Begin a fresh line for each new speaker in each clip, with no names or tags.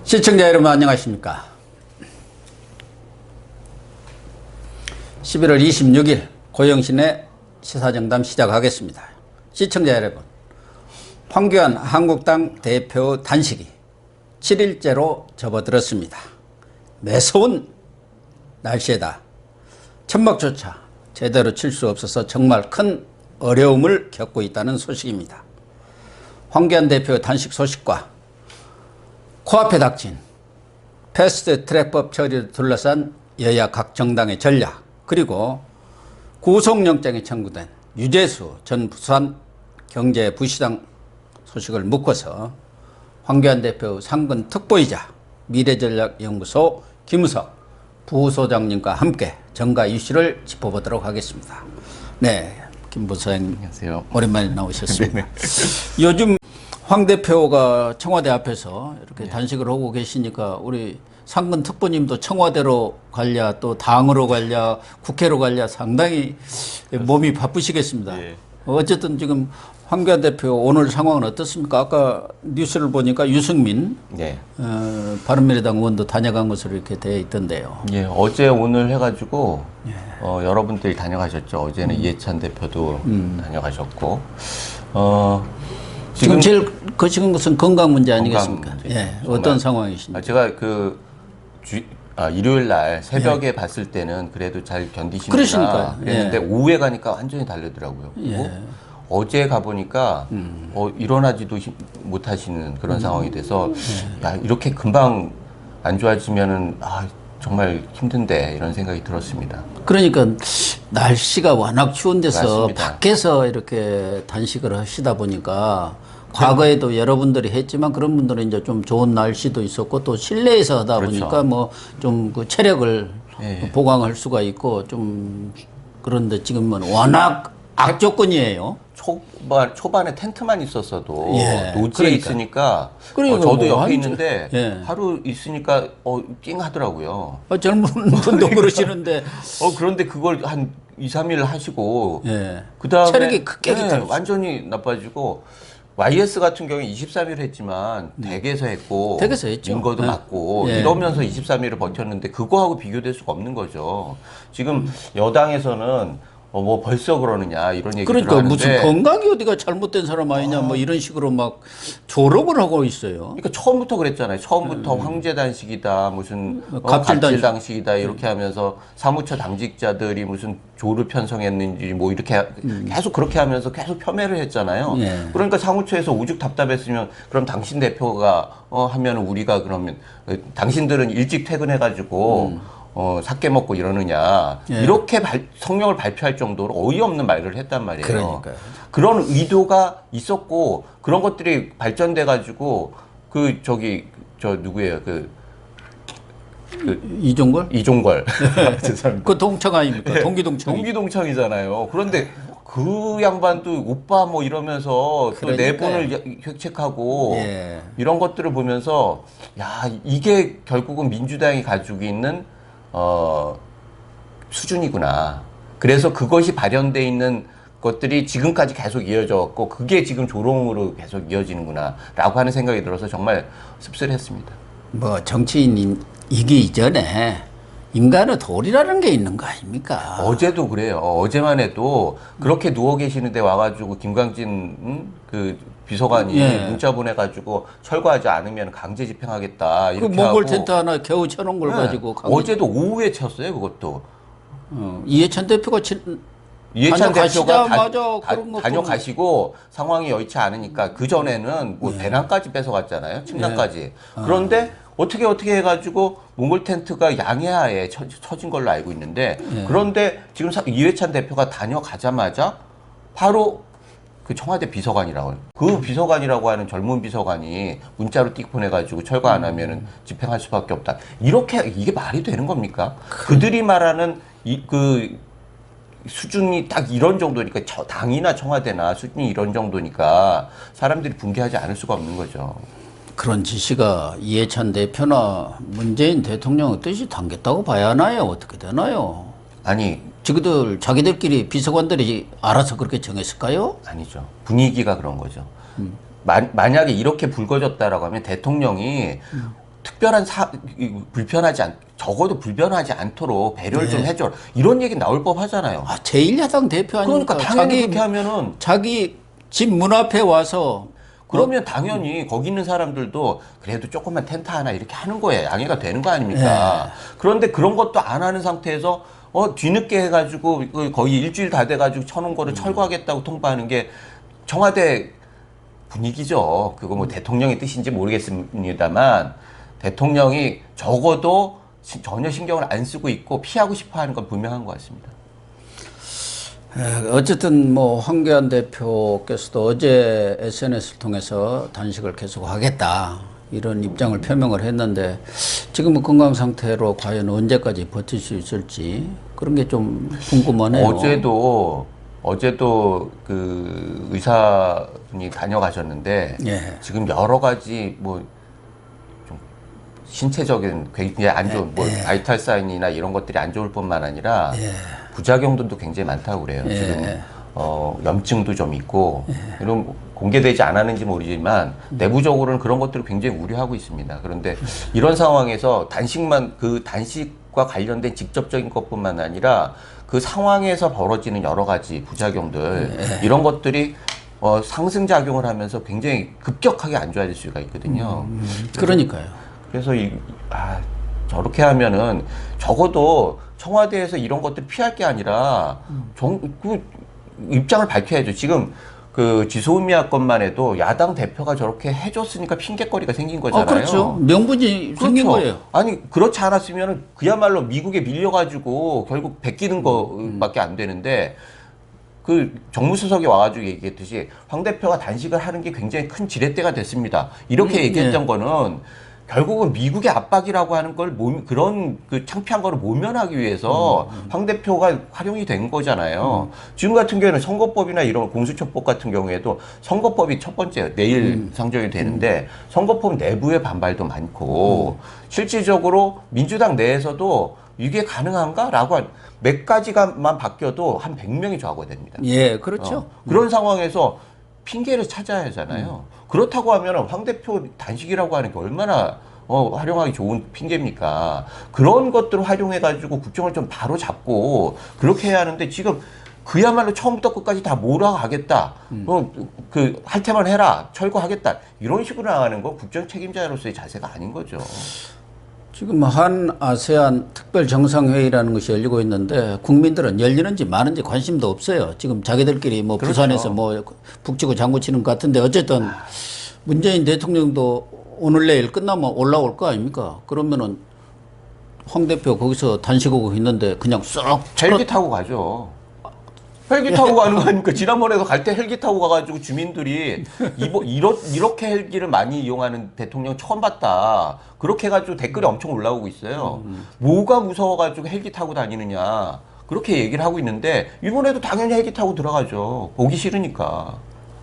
시청자 여러분 안녕하십니까. 11월 26일 고영신의 시사정담 시작하겠습니다. 시청자 여러분, 황교안 한국당 대표 단식이 7일째로 접어들었습니다. 매서운 날씨에다 천막조차 제대로 칠 수 없어서 정말 큰 어려움을 겪고 있다는 소식입니다. 황교안 대표 단식 소식과 코앞에 닥친 패스트트랙법 처리를 둘러싼 여야 각 정당의 전략, 그리고 구속영장에 청구된 유재수 전 부산 경제부시장 소식을 묶어서 황교안 대표 상근 특보이자 미래전략연구소 김우석 부소장님과 함께 정가 이슈를 짚어보도록 하겠습니다. 네, 김 부소장님
안녕하세요.
오랜만에 나오셨습니다. 요즘 황 대표가 청와대 앞에서 이렇게 단식을 하고 계시니까 우리 상근 특보님도 청와대로 갈랴 또 당으로 갈랴 국회로 갈랴 상당히 몸이 바쁘시겠습니다.
예.
어쨌든 지금 황교안 대표 오늘 상황은 어떻습니까? 아까 뉴스를 보니까 유승민
네.
바른미래당 의원도 다녀간 것으로 이렇게 되어 있던데요.
예, 어제 오늘 해가지고 여러분들이 다녀가셨죠. 어제는 이해찬 대표도 다녀가셨고
지금 제일 거시는 것은 건강 문제 아니겠습니까?
건강 문제.
예, 어떤 상황이십니까?
제가 일요일 날 새벽에 봤을 때는 그래도 잘 견디시는구나
그러시니까요.
그랬는데 오후에 가니까 완전히 다르더라고요. 그리고 어제 가보니까 일어나지도 못하시는 그런 상황이 돼서 야, 이렇게 금방 안 좋아지면은 정말 힘든데 이런 생각이 들었습니다.
그러니까 날씨가 워낙 추운 데서
맞습니다.
밖에서 이렇게 단식을 하시다 보니까 과거에도 여러분들이 했지만 그런 분들은 이제 좀 좋은 날씨도 있었고 또 실내에서 하다
그렇죠.
보니까 뭐 좀 그 체력을
예.
보강할 수가 있고 좀 그런데 지금은 워낙 악조건이에요.
초반에 텐트만 있었어도
예,
노지에
그러니까.
있으니까
그러니까
저도
뭐
옆에
완전-
있는데
예.
하루 있으니까 띵 하더라고요.
젊은 분도 그러시는데
그런데 그걸 한 2, 3일 하시고
예.
그다음에
체력이 깨끗해졌어요.
완전히 나빠지고 YS 같은 경우에 23일 했지만 댁에서 했고
댁에서 했죠.
인거도
예.
맞고
예.
이러면서 23일을 버텼는데 그거하고 비교될 수가 없는 거죠. 지금 여당에서는 뭐 벌써 그러느냐 이런 얘기를
그러니까
하는데
무슨 건강이 어디가 잘못된 사람 아니냐 뭐 이런 식으로 막 조롱을 하고 있어요.
그러니까 처음부터 그랬잖아요. 처음부터 황제 단식이다, 무슨
갑질
갑질 단식이다 이렇게 하면서 사무처 당직자들이 무슨 조를 편성했는지 뭐 이렇게 계속 그렇게 하면서 계속 폄훼를 했잖아요.
예.
그러니까 사무처에서 오죽 답답했으면 그럼 당신 대표가 하면 우리가 그러면 당신들은 일찍 퇴근해가지고 삭개 먹고 이러느냐 이렇게 성명을 발표할 정도로 어이없는 말을 했단 말이에요.
그러니까요.
그런 의도가 있었고 그런 것들이 발전돼 가지고 누구예요?
이종걸?
이종걸. 죄송합니다.
그 동창 아닙니까? 동기동창.
동기동창이잖아요. 그런데 그 양반도 오빠 뭐 이러면서 또 내분을 획책하고
예.
이런 것들을 보면서 야, 이게 결국은 민주당이 가지고 있는 수준이구나. 그래서 그것이 발현돼 있는 것들이 지금까지 계속 이어져 왔고 그게 지금 조롱으로 계속 이어지는구나 라고 하는 생각이 들어서 정말 씁쓸했습니다.
뭐 정치인이기 이전에 인간의 도리라는 게 있는 거 아닙니까?
어제도 그래요. 어제만 해도 그렇게 누워 계시는데 와가지고 김광진 그 비서관이
예.
문자 보내가지고 철거하지 않으면 강제 집행하겠다
그
이렇게
몽골
하고
텐트 하나 겨우 쳐놓은 걸
네.
가지고
어제도 오후에 쳤어요 그것도.
이해찬 대표가
이해찬 대표가
다녀가시자마자 그런 거
다녀가시고 상황이 여의치 않으니까 그 전에는 뭐 배낭까지 뺏어갔잖아요. 침낭까지. 그런데 어떻게 해가지고 몽골 텐트가 양해하에 쳐진 걸로 알고 있는데 그런데 지금 이해찬 대표가 다녀가자마자 바로 그 청와대 비서관이라고 해요. 그 비서관이라고 하는 젊은 비서관이 문자로 띡 보내가지고 철거 안 하면은 집행할 수밖에 없다. 이게 말이 되는 겁니까? 그들이 말하는 수준이 딱 이런 정도니까 당이나 청와대나 수준이 이런 정도니까 사람들이 붕괴하지 않을 수가 없는 거죠.
그런 지시가 이해찬 대표나 문재인 대통령의 뜻이 담겼다고 봐야 하나요? 어떻게 되나요?
아니
자기들끼리 비서관들이 알아서 그렇게 정했을까요?
아니죠. 분위기가 그런 거죠. 만약에 이렇게 불거졌다라고 하면 대통령이 특별한 적어도 불편하지 않도록 배려를 좀 해줘. 이런 얘기 나올 법 하잖아요.
아, 제1야당 대표 아닙니까?
그러니까 당연히 그렇게 하면은
자기 집 문 앞에 와서
그러면 당연히 거기 있는 사람들도 그래도 조금만 텐트 하나 이렇게 하는 거예요. 양해가 되는 거 아닙니까? 그런데 그런 것도 안 하는 상태에서 뒤늦게 해가지고 거의 일주일 다 돼가지고 쳐놓은 거를 철거하겠다고 통보하는 게 청와대 분위기죠. 그거 뭐 대통령의 뜻인지 모르겠습니다만 대통령이 적어도 전혀 신경을 안 쓰고 있고 피하고 싶어 하는 건 분명한 것 같습니다.
어쨌든 뭐 황교안 대표께서도 어제 SNS를 통해서 단식을 계속하겠다 이런 입장을 표명을 했는데 지금은 건강 상태로 과연 언제까지 버틸 수 있을지 그런 게 좀 궁금하네요.
어제도 그 의사분이 다녀가셨는데 지금 여러 가지 뭐 좀 신체적인 굉장히 안 좋은 뭐 바이탈 사인이나 이런 것들이 안 좋을 뿐만 아니라 부작용들도 굉장히 많다고 그래요. 지금 염증도 좀 있고 이런 공개되지 않았는지 모르지만 내부적으로는 그런 것들을 굉장히 우려하고 있습니다. 그런데 이런 상황에서 단식과 관련된 직접적인 것뿐만 아니라 그 상황에서 벌어지는 여러 가지 부작용들 이런 것들이 상승작용을 하면서 굉장히 급격하게 안 좋아질 수가 있거든요.
그러니까요.
그래서 저렇게 하면은 적어도 청와대에서 이런 것들 피할 게 아니라 그 입장을 밝혀야죠. 지금 그 지소미아 것만 해도 야당 대표가 저렇게 해줬으니까 핑계거리가 생긴 거잖아요.
그렇죠. 명분이 생긴 거예요.
아니 그렇지 않았으면 그야말로 미국에 밀려가지고 결국 베끼는 거밖에 안 되는데 그 정무수석이 와가지고 얘기했듯이 황 대표가 단식을 하는 게 굉장히 큰 지렛대가 됐습니다. 이렇게 얘기했던 거는 결국은 미국의 압박이라고 하는 걸 그런 그 창피한 거를 모면하기 위해서 황 대표가 활용이 된 거잖아요. 지금 같은 경우에는 선거법이나 이런 공수처법 같은 경우에도 선거법이 첫 번째 내일 상정이 되는데 선거법 내부의 반발도 많고 실질적으로 민주당 내에서도 이게 가능한가라고 몇 가지가만 바뀌어도 한 100명이 좌고됩니다.
예, 그렇죠.
그런 상황에서 핑계를 찾아야 하잖아요. 그렇다고 하면 황 대표 단식이라고 하는 게 얼마나 활용하기 좋은 핑계입니까? 그런 것들을 활용해가지고 국정을 좀 바로 잡고 그렇게 해야 하는데 지금 그야말로 처음부터 끝까지 다 몰아가겠다. 할 테만 해라. 철거하겠다. 이런 식으로 나가는 건 국정 책임자로서의 자세가 아닌 거죠.
지금 한 아세안 특별 정상회의라는 것이 열리고 있는데 국민들은 열리는지 마는지 관심도 없어요. 지금 자기들끼리 뭐
그렇죠.
부산에서 뭐 북치고 장구치는 것 같은데 어쨌든 문재인 대통령도 오늘 내일 끝나면 올라올 거 아닙니까? 그러면은 황 대표 거기서 단식하고 있는데 그냥 쏙
헬기 타고 가죠. 헬기 타고 가는 거 아닙니까? 지난번에도 갈 때 헬기 타고 가가지고 주민들이 이렇게 헬기를 많이 이용하는 대통령 처음 봤다. 그렇게 해가지고 댓글이 엄청 올라오고 있어요. 뭐가 무서워가지고 헬기 타고 다니느냐. 그렇게 얘기를 하고 있는데 이번에도 당연히 헬기 타고 들어가죠. 보기 싫으니까.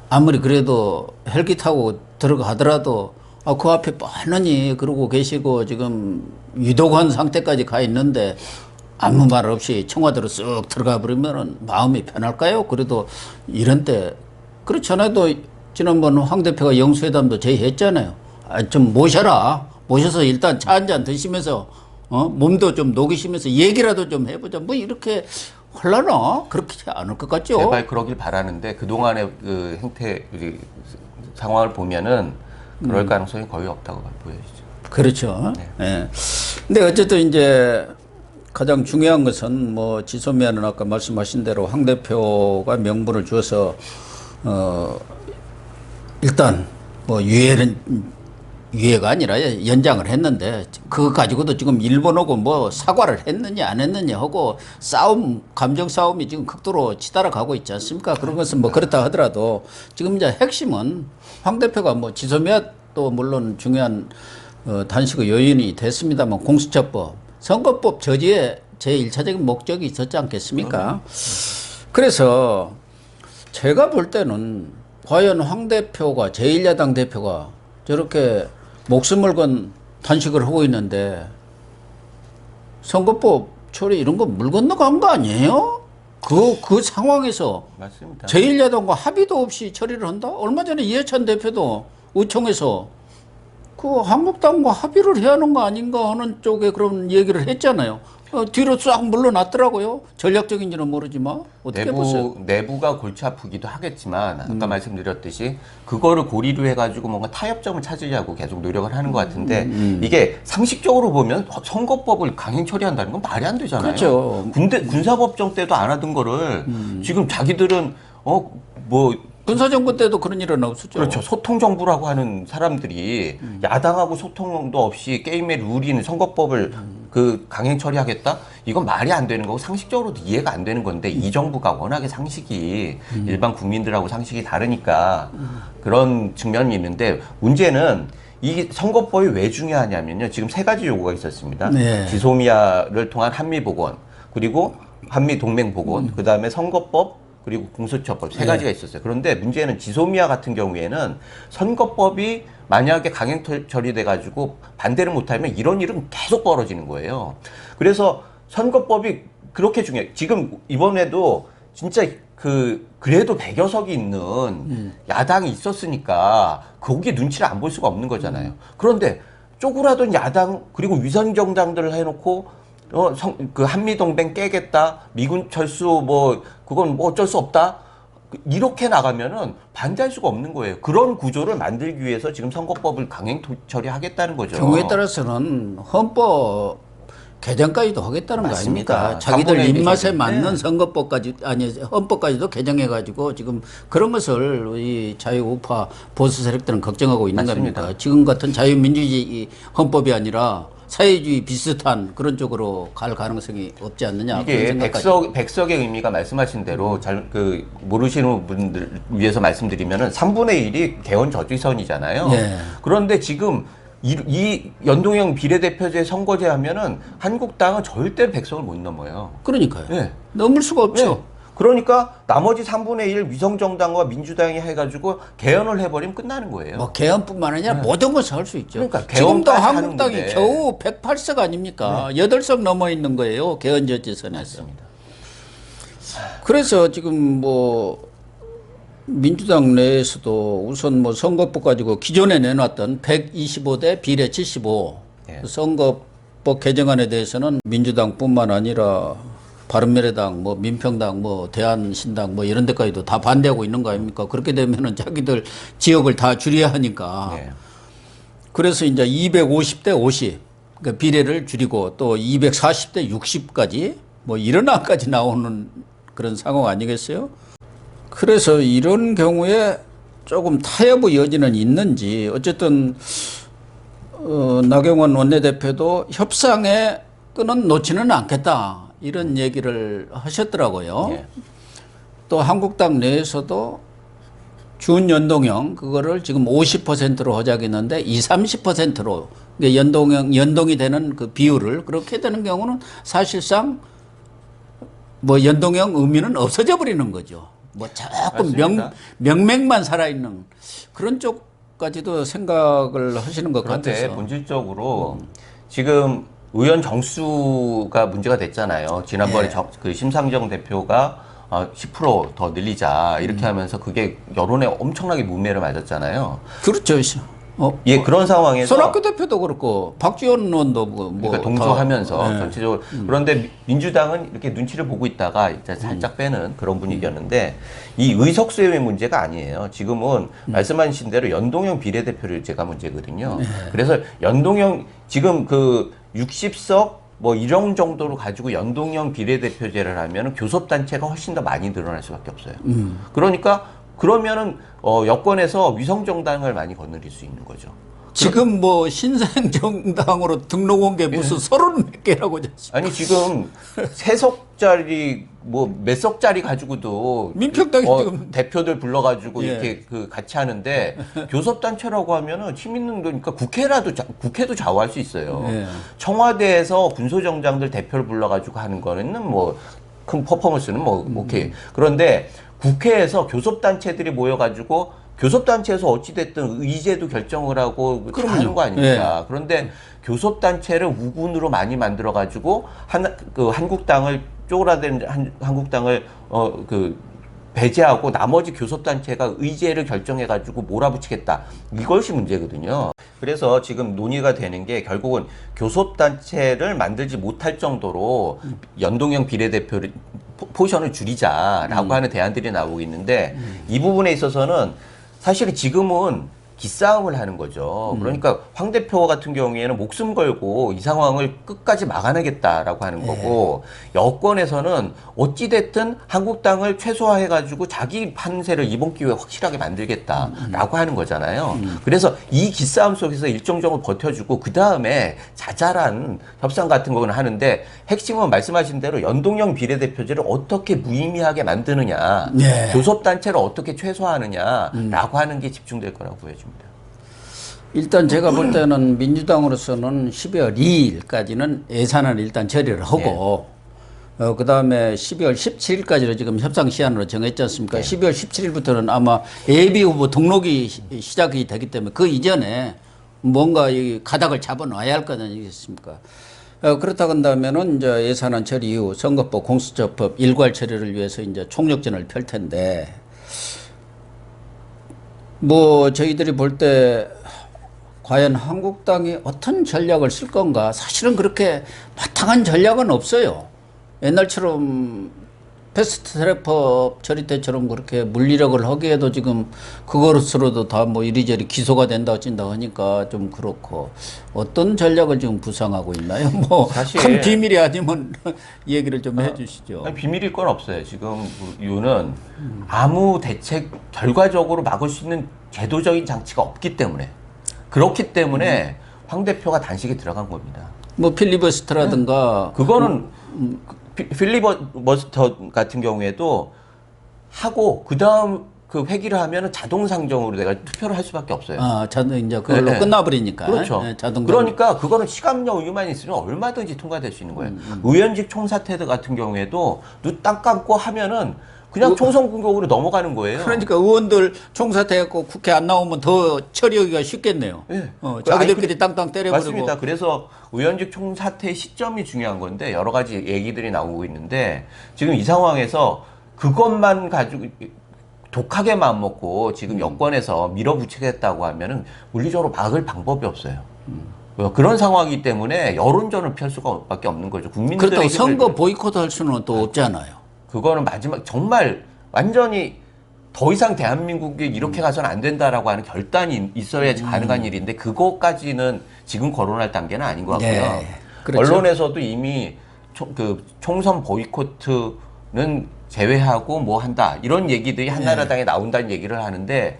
아무리 그래도 헬기 타고 들어가더라도 그 앞에 뻔하니 그러고 계시고 지금 위독한 상태까지 가 있는데 아무 말 없이 청와대로 쓱 들어가 버리면 마음이 편할까요? 그래도 이런 때 그렇지 않아도 지난번 황 대표가 영수회담도 제의했잖아요. 좀 모셔서 일단 차 한 잔 드시면서 몸도 좀 녹이시면서 얘기라도 좀 해보자. 뭐 이렇게 하려나? 그렇게 않을 것 같죠?
제발 그러길 바라는데 그동안의 그 행태 상황을 보면은 그럴 가능성이 거의 없다고 보여지죠.
그렇죠. 네. 근데 어쨌든 이제 가장 중요한 것은 뭐 지소미아는 아까 말씀하신 대로 황 대표가 명분을 주어서 일단 뭐 유예가 아니라 연장을 했는데 그거 가지고도 지금 일본하고 뭐 사과를 했느냐 안 했느냐 하고 감정 싸움이 지금 극도로 치달아가고 있지 않습니까? 그런 것은 뭐 그렇다 하더라도 지금 이제 핵심은 황 대표가 뭐 지소미아도 물론 중요한 단식의 요인이 됐습니다만 공수처법 선거법 저지의 제1차적인 목적이 있었지 않겠습니까? 그래서 제가 볼 때는 과연 황 대표가 제1야당 대표가 저렇게 목숨을 건 단식을 하고 있는데 선거법 처리 이런 거 물 건너간 거 아니에요? 그 상황에서
맞습니다.
제1야당과 합의도 없이 처리를 한다? 얼마 전에 이해찬 대표도 의총에서 그 한국당과 합의를 해야 하는 거 아닌가 하는 쪽에 그런 얘기를 했잖아요. 뒤로 싹 물러났더라고요. 전략적인지는 모르지만 어떻게 보세요?
내부가 골치 아프기도 하겠지만 아까 말씀드렸듯이 그거를 고리로 해가지고 뭔가 타협점을 찾으려고 계속 노력을 하는 것 같은데 이게 상식적으로 보면 선거법을 강행 처리한다는 건 말이 안 되잖아요.
그렇죠.
군사법정 때도 안 하던 거를 지금 자기들은 뭐
군사정부 때도 그런 일은 없었죠.
그렇죠. 소통 정부라고 하는 사람들이 야당하고 소통도 없이 게임의 룰인 선거법을 그 강행 처리하겠다? 이건 말이 안 되는 거고 상식적으로도 이해가 안 되는 건데 이 정부가 워낙에 상식이 일반 국민들하고 상식이 다르니까 그런 측면이 있는데 문제는 이 선거법이 왜 중요하냐면요. 지금 세 가지 요구가 있었습니다.
네.
지소미아를 통한 한미 복원, 그리고 한미 동맹 복원, 그다음에 선거법 그리고 공수처법 세 가지가 있었어요. 그런데 문제는 지소미아 같은 경우에는 선거법이 만약에 강행 처리돼 가지고 반대를 못하면 이런 일은 계속 벌어지는 거예요. 그래서 선거법이 그렇게 중요해요. 지금 이번에도 진짜 그래도 100여 석이 있는 야당이 있었으니까 거기에 눈치를 안 볼 수가 없는 거잖아요. 그런데 쪼그라든 야당 그리고 위선정당들을 해놓고 그 한미동맹 깨겠다, 미군 철수 그건 어쩔 수 없다. 이렇게 나가면은 반대할 수가 없는 거예요. 그런 구조를 만들기 위해서 지금 선거법을 강행 처리하겠다는 거죠.
경우에 따라서는 헌법 개정까지도 하겠다는
맞습니다.
거 아닙니까? 자기들
3분의 1
입맛에
개정.
맞는
네.
선거법까지 아니 헌법까지도 개정해가지고 지금 그런 것을 이 자유우파 보수 세력들은 걱정하고 있는
맞습니다.
겁니다. 지금 같은 자유민주주의 헌법이 아니라 사회주의 비슷한 그런 쪽으로 갈 가능성이 없지 않느냐.
이게 백석의 의미가 말씀하신 대로 모르시는 분들 위해서 말씀드리면은 3분의 1이 개헌 저지선이잖아요.
예.
그런데 지금 이 연동형 비례대표제 선거제 하면은 한국당은 절대 백석을 못 넘어요.
그러니까요.
예.
넘을 수가 없죠.
네. 그러니까 나머지 3분의 1 위성정당과 민주당이 해가지고 개헌을 해버리면 끝나는 거예요.
뭐 개헌뿐만 아니라 모든 것을 할 수 있죠.
그러니까
지금도
개헌까지
한국당이
하는데.
겨우 108석 아닙니까? 8석 넘어 있는 거예요. 개헌 저지선에서.
맞습니다.
그래서 지금 민주당 내에서도 우선 선거법 가지고 기존에 내놨던 125대 비례 75
예.
선거법 개정안에 대해서는 민주당뿐만 아니라 바른미래당, 민평당, 대한신당 이런 데까지도 다 반대하고 있는 거 아닙니까? 그렇게 되면은 자기들 지역을 다 줄여야 하니까.
예.
그래서 이제 250대 50, 그러니까 비례를 줄이고 또 240대 60까지 이런 안까지 나오는 그런 상황 아니겠어요? 그래서 이런 경우에 조금 타협의 여지는 있는지 어쨌든 나경원 원내대표도 협상의 끈은 놓지는 않겠다. 이런 얘기를 하셨더라고요.
예.
또 한국당 내에서도 준연동형 그거를 지금 50%로 하자겠는데 20, 30%로 연동이 되는 그 비율을 그렇게 되는 경우는 사실상 연동형 의미는 없어져 버리는 거죠. 조금 명맥만 살아있는 그런 쪽까지도 생각을 하시는 것
그런데
같아서.
본질적으로 지금 의원 정수가 문제가 됐잖아요. 지난번에
예.
심상정 대표가 10%더 늘리자 이렇게 하면서 그게 여론에 엄청나게 문매를 맞았잖아요.
그렇죠.
예, 그런 상황에서
손학규 대표도 그렇고 박지원 의원도
그러니까 동조하면서
예.
전체적으로 그런데 민주당은 이렇게 눈치를 보고 있다가 이제 살짝 빼는 그런 분위기였는데 이 의석수의 문제가 아니에요. 지금은 말씀하신 대로 연동형 비례대표제가 문제거든요. 그래서 연동형 지금 60석 이런 정도로 가지고 연동형 비례대표제를 하면 교섭단체가 훨씬 더 많이 늘어날 수밖에 없어요. 그러면은 여권에서 위성정당을 많이 거느릴 수 있는 거죠.
지금 신생정당으로 등록 온 게 무슨 30몇 개라고 하지.
아니 지금 3석짜리 몇 석짜리 가지고도
민평당이 지금
대표들 불러가지고
예.
이렇게 같이 하는데 교섭단체라고 하면은 힘 있는 거니까 국회도 좌우할 수 있어요.
예.
청와대에서 군소정당들 대표를 불러가지고 하는 거는 큰 퍼포먼스는 오케이. 그런데 국회에서 교섭단체들이 모여가지고 교섭단체에서 어찌됐든 의제도 결정을 하고 하는 거 아닙니까?
예.
그런데 교섭단체를 우군으로 많이 만들어가지고 한국당을 쪼그라든 한국당을 배제하고 나머지 교섭단체가 의제를 결정해가지고 몰아붙이겠다. 이것이 문제거든요. 그래서 지금 논의가 되는 게 결국은 교섭단체를 만들지 못할 정도로 연동형 비례대표를 포션을 줄이자라고 하는 대안들이 나오고 있는데 이 부분에 있어서는 사실은 지금은 기싸움을 하는 거죠. 그러니까 황 대표 같은 경우에는 목숨 걸고 이 상황을 끝까지 막아내겠다라고 하는 거고 여권에서는 어찌됐든 한국당을 최소화해가지고 자기 판세를 이번 기회에 확실하게 만들겠다라고 하는 거잖아요. 그래서 이 기싸움 속에서 일정적으로 버텨주고 그 다음에 자잘한 협상 같은 거는 하는데 핵심은 말씀하신 대로 연동형 비례대표제를 어떻게 무의미하게 만드느냐,
네.
교섭단체를 어떻게 최소화하느냐라고 하는 게 집중될 거라고 보여집니다.
일단 제가 볼 때는 민주당으로서는 12월 2일까지는 예산을 일단 처리를 하고 그 다음에 12월 17일까지로 지금 협상 시한으로 정했지 않습니까? 12월 17일부터는 아마 예비 후보 등록이 시작이 되기 때문에 그 이전에 뭔가 이 가닥을 잡아놔야 할 거 아니겠습니까? 그렇다고 한다면은 이제 예산안 처리 이후 선거법, 공수처법 일괄 처리를 위해서 이제 총력전을 펼 텐데 뭐 저희들이 볼 때 과연 한국당이 어떤 전략을 쓸 건가? 사실은 그렇게 바탕한 전략은 없어요. 옛날처럼 패스트트랙법 처리 때처럼 그렇게 물리력을 하기에도 지금 그것으로도 다 뭐 이리저리 기소가 된다 어쩐다 하니까 좀 그렇고 어떤 전략을 지금 구상하고 있나요? 뭐 큰 비밀이 아니면 얘기를 좀 해주시죠.
아니, 비밀일 건 없어요. 지금 이유는 아무 대책 결과적으로 막을 수 있는 제도적인 장치가 없기 때문에 그렇기 때문에 황 대표가 단식에 들어간 겁니다.
뭐 필리버스터라든가
그거는 필리버스터 같은 경우에도 하고 그 다음 그 회기를 하면은 자동 상정으로 내가 투표를 할 수밖에 없어요.
아, 자동 이제 그걸로 끝나버리니까.
그렇죠.
네, 자동.
그러니까 그거는 시간력 여유만 있으면 얼마든지 통과될 수 있는 거예요. 의원직 총사퇴 같은 경우에도 눈 딱 감고 하면은 그냥 총선 공격으로 넘어가는 거예요.
그러니까 의원들 총사퇴했고 국회 안 나오면 더 처리하기가 쉽겠네요.
네.
자기들끼리 땅땅 때려버리고.
맞습니다. 그래서 의원직 총사퇴 시점이 중요한 건데 여러 가지 얘기들이 나오고 있는데 지금 이 상황에서 그것만 가지고 독하게 마음먹고 지금 여권에서 밀어붙이겠다고 하면은 물리적으로 막을 방법이 없어요. 그런 상황이기 때문에 여론전을 펼 수밖에 없는 거죠. 국민들의
그렇다고 선거 보이콧 할 수는 또 없잖아요.
그거는 마지막 정말 완전히 더 이상 대한민국이 이렇게 가서는 안 된다라고 하는 결단이 있어야지 가능한 일인데 그것까지는 지금 거론할 단계는 아닌 것 같고요.
네, 그렇죠.
언론에서도 이미 총선 보이콧은 제외하고 뭐 한다 이런 얘기들이 한나라당에 나온다는 얘기를 하는데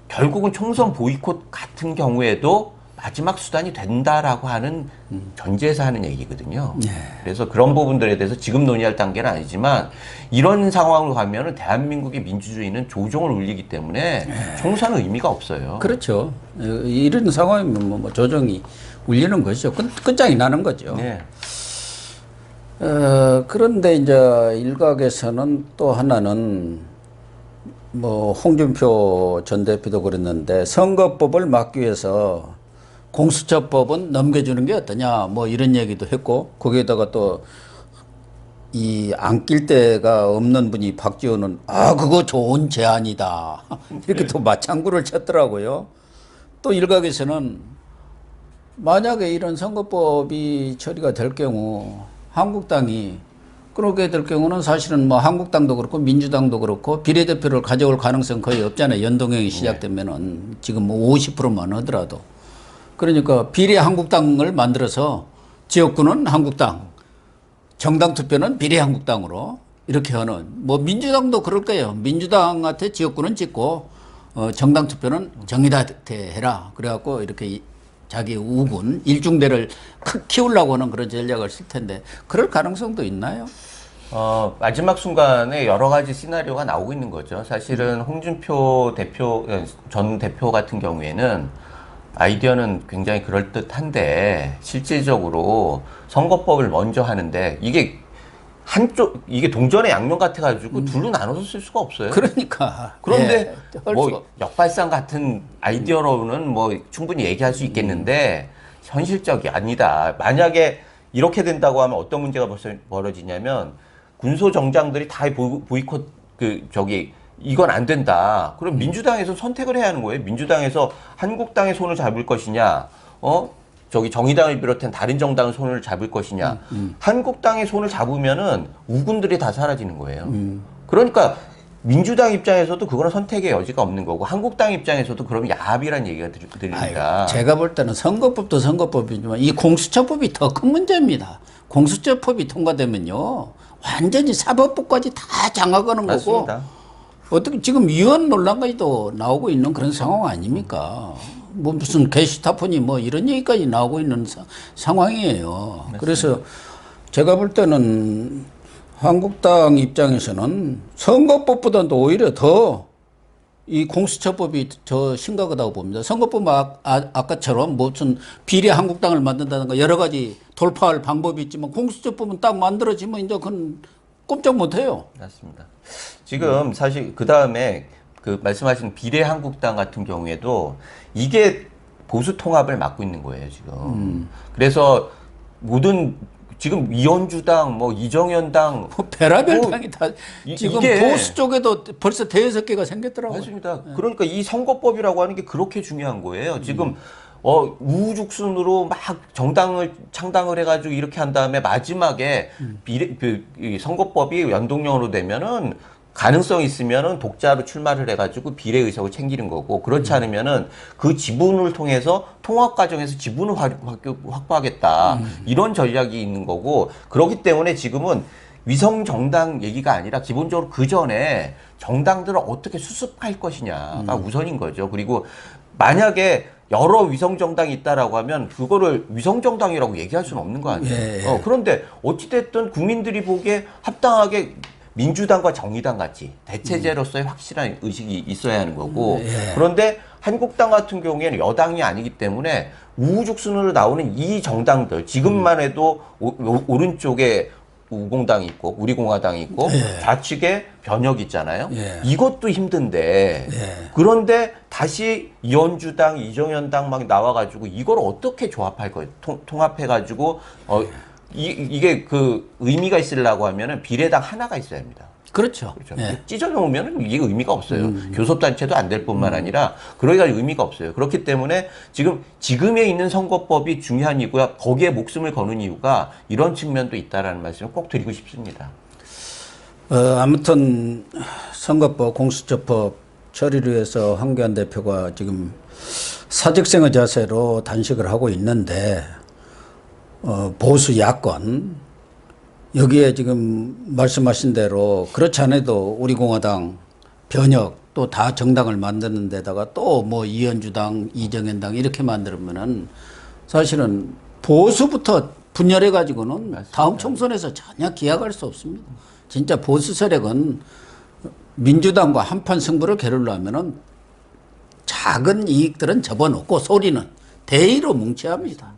결국은 총선 보이콧 같은 경우에도 마지막 수단이 된다라고 하는 전제에서 하는 얘기거든요. 그래서 그런 부분들에 대해서 지금 논의할 단계는 아니지만 이런 상황으로 가면은 대한민국의 민주주의는 조종을 울리기 때문에 총선은 의미가 없어요.
그렇죠. 이런 상황이면 뭐 조정이 울리는 것이죠. 끝장이 나는 거죠.
네.
그런데 이제 일각에서는 또 하나는 뭐 홍준표 전 대표도 그랬는데 선거법을 막기 위해서 공수처법은 넘겨주는 게 어떠냐 뭐 이런 얘기도 했고 거기에다가 또 이 안 낄 데가 없는 분이 박지원은 그거 좋은 제안이다 이렇게 또 맞장구를 쳤더라고요. 또 일각에서는 만약에 이런 선거법이 처리가 될 경우 한국당이 그렇게 될 경우는 사실은 뭐 한국당도 그렇고 민주당도 그렇고 비례대표를 가져올 가능성 거의 없잖아요. 연동형이 시작되면은 지금 뭐 50%만 하더라도. 그러니까 비례 한국당을 만들어서 지역구는 한국당, 정당 투표는 비례 한국당으로 이렇게 하는 뭐 민주당도 그럴 거예요. 민주당한테 지역구는 짓고 정당 투표는 정의당한테 해라. 그래갖고 이렇게 자기 우군 일중대를 키우려고 하는 그런 전략을 쓸 텐데 그럴 가능성도 있나요?
마지막 순간에 여러 가지 시나리오가 나오고 있는 거죠. 사실은 홍준표 전 대표 같은 경우에는 아이디어는 굉장히 그럴듯한데 실질적으로 선거법을 먼저 하는데 이게 이게 동전의 양면 같아가지고 둘로 나눠서 쓸 수가 없어요.
그러니까.
그런데 뭐 역발상 같은 아이디어로는 뭐 충분히 얘기할 수 있겠는데 현실적이 아니다. 만약에 이렇게 된다고 하면 어떤 문제가 벌어지냐면 군소정장들이 다 보이콧 이건 안 된다. 그럼 민주당에서 선택을 해야 하는 거예요. 민주당에서 한국당의 손을 잡을 것이냐, 정의당을 비롯한 다른 정당의 손을 잡을 것이냐. 한국당의 손을 잡으면은 우군들이 다 사라지는 거예요. 그러니까 민주당 입장에서도 그거는 선택의 여지가 없는 거고, 한국당 입장에서도 그러면 야합이라는 얘기가 들립니다.
제가 볼 때는 선거법도 선거법이지만 이 공수처법이 더 큰 문제입니다. 공수처법이 통과되면요, 완전히 사법부까지 다 장악하는
맞습니다.
거고, 어떻게 지금 위헌 논란까지도 나오고 있는 그런 상황 아닙니까? 뭐 무슨 게시타폰이 뭐 이런 얘기까지 나오고 있는 상황이에요.
맞습니다.
그래서 제가 볼 때는 한국당 입장에서는 선거법보다도 오히려 더 이 공수처법이 더 심각하다고 봅니다. 선거법 아까처럼 무슨 비례 한국당을 만든다든가 여러 가지 돌파할 방법이 있지만 공수처법은 딱 만들어지면 이제 그건 꼼짝 못해요.
맞습니다. 지금 사실 그 다음에 그 말씀하신 비례 한국당 같은 경우에도 이게 보수 통합을 막고 있는 거예요, 지금. 그래서 모든 지금 이현주당, 뭐 이정현당,
별의별 당이 다 지금
이게
보수 쪽에도 벌써 대여섯 개가 생겼더라고요.
맞습니다. 그러니까 이 선거법이라고 하는 게 그렇게 중요한 거예요. 지금 우후죽순으로 막 정당을 창당을 해가지고 이렇게 한 다음에 마지막에 이 선거법이 연동형으로 되면은 가능성이 있으면은 독자로 출마를 해가지고 비례 의석을 챙기는 거고, 그렇지 않으면은 그 지분을 통해서 통합 과정에서 지분을 확보하겠다, 이런 전략이 있는 거고, 그렇기 때문에 지금은 위성 정당 얘기가 아니라 기본적으로 그 전에 정당들을 어떻게 수습할 것이냐가 우선인 거죠. 그리고 만약에 여러 위성 정당이 있다라고 하면 그거를 위성 정당이라고 얘기할 수는 없는 거 아니에요.
예.
그런데 어찌됐든 국민들이 보기에 합당하게 민주당과 정의당 같이 대체제로서의 확실한 의식이 있어야 하는 거고, 그런데 한국당 같은 경우에는 여당이 아니기 때문에 우후죽순으로 나오는 이 정당들, 지금만 해도 오른쪽에 우공당이 있고 우리공화당이 있고 좌측에 변혁이 있잖아요. 이것도 힘든데, 그런데 다시 이현주당, 이정현당 막 나와가지고 이걸 어떻게 조합할 거예요? 통합해가지고 이게 그 의미가 있으려고 하면은 비례당 하나가 있어야 합니다.
그렇죠.
찢어놓으면 이게 의미가 없어요. 교섭단체도 안 될 뿐만 아니라 그러기가 의미가 없어요. 그렇기 때문에 지금에 있는 선거법이 중요한 이유가, 거기에 목숨을 거는 이유가 이런 측면도 있다라는 말씀을 꼭 드리고 싶습니다.
아무튼 선거법, 공수처법 처리를 위해서 황교안 대표가 지금 사직생의 자세로 단식을 하고 있는데, 보수 야권 여기에 지금 말씀하신 대로 그렇지 않아도 우리 공화당, 변혁 또 다 정당을 만드는 데다가 또 뭐 이현주당, 이정현당 이렇게 만들면은 사실은 보수부터 분열해 가지고는 다음 총선에서 전혀 기약할 수 없습니다. 진짜 보수 세력은 민주당과 한판 승부를 겨루려면은 작은 이익들은 접어놓고 소리는 대의로 뭉쳐야 합니다.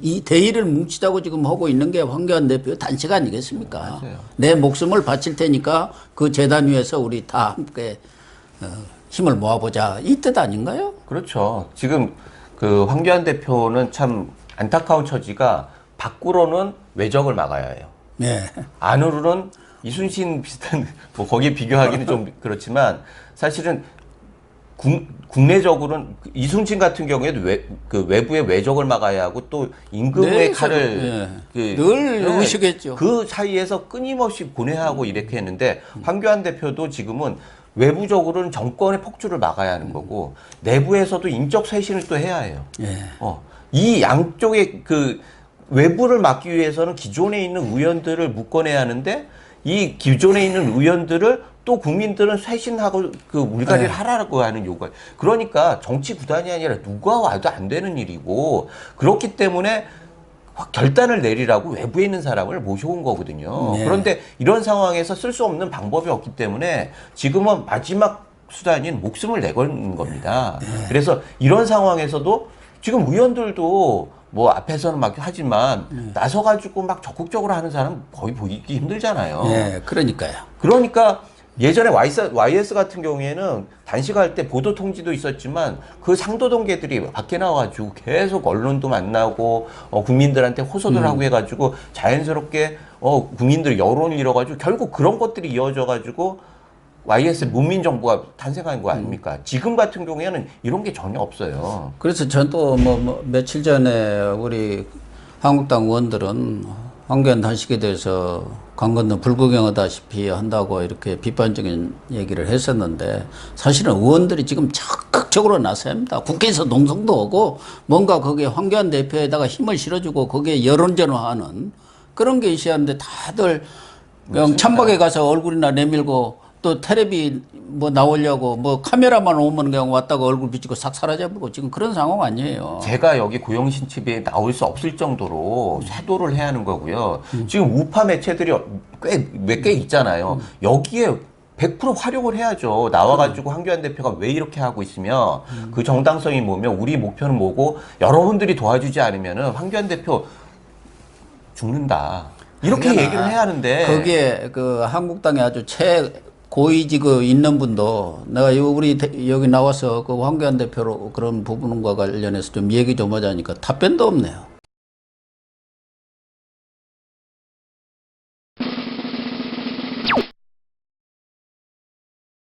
이 대의를 뭉치자고 지금 하고 있는 게 황교안 대표 단식 아니겠습니까?
맞아요.
내 목숨을 바칠 테니까 그 재단 위에서 우리 다 함께 힘을 모아보자, 이 뜻 아닌가요?
그렇죠. 지금 그 황교안 대표는 참 안타까운 처지가, 밖으로는 외적을 막아야 해요.
네.
안으로는 이순신 비슷한, 뭐 거기에 비교하기는 좀 그렇지만, 사실은 국내적으로는 이순신 같은 경우에도 외부의 외적을 막아야 하고, 또 임금의 칼을
늘 의식했죠.
그 사이에서 끊임없이 고뇌하고 이렇게 했는데, 황교안 대표도 지금은 외부적으로는 정권의 폭주를 막아야 하는 거고, 내부에서도 인적 쇄신을 또 해야 해요. 이 양쪽의 그 외부를 막기 위해서는 기존에 있는 의원들을 묶어내야 하는데, 이 기존에 있는 의원들을 또 국민들은 쇄신하고 그 물갈이를 하라고 하는 요구가, 그러니까 정치 구단이 아니라 누가 와도 안 되는 일이고, 그렇기 때문에 결단을 내리라고 외부에 있는 사람을 모셔온 거거든요. 그런데 이런 상황에서 쓸 수 없는 방법이 없기 때문에 지금은 마지막 수단인 목숨을 내거는 겁니다. 그래서 이런 상황에서도 지금 의원들도 뭐 앞에서는 막 하지만 나서가지고 막 적극적으로 하는 사람 거의 보기 힘들잖아요.
네, 그러니까요.
그러니까 예전에 YS 같은 경우에는 단식할 때 보도 통지도 있었지만, 그 상도동계들이 밖에 나와가지고 계속 언론도 만나고 국민들한테 호소를 하고 해가지고 자연스럽게 국민들 여론을 잃어가지고 결국 그런 것들이 이어져가지고 YS 문민정부가 탄생한 거 아닙니까? 지금 같은 경우에는 이런 게 전혀 없어요.
그래서 전 또 며칠 전에 우리 한국당 의원들은 황교안 단식에 대해서 강 건너 불구경하다시피 한다고 이렇게 비판적인 얘기를 했었는데 사실은 의원들이 지금 적극적으로 나서야 합니다. 국회에서 농성도 하고 뭔가 거기에 황교안 대표에다가 힘을 실어주고 거기에 여론전화하는 그런 게 있어야 하는데 다들 그냥 찬박에 가서 얼굴이나 내밀고 또 텔레비 뭐 나오려고 뭐 카메라만 오면 그냥 왔다가 얼굴 비치고 싹 사라져버리고 지금 그런 상황 아니에요.
제가 여기 고용신집에 나올 수 없을 정도로 쇄도를 해야 하는 거고요. 지금 우파 매체들이 몇 개 있잖아요. 여기에 100% 활용을 해야죠. 나와가지고 황교안 대표가 왜 이렇게 하고 있으며 그 정당성이 뭐며 우리 목표는 뭐고 여러분들이 도와주지 않으면은 황교안 대표 죽는다. 이렇게 얘기를 해야 하는데
거기에 그 한국당에 아주 최고위직 있는 분도 내가 우리 여기 나와서 그 황교안 대표로 그런 부분과 관련해서 좀 얘기 좀 하자니까 답변도 없네요.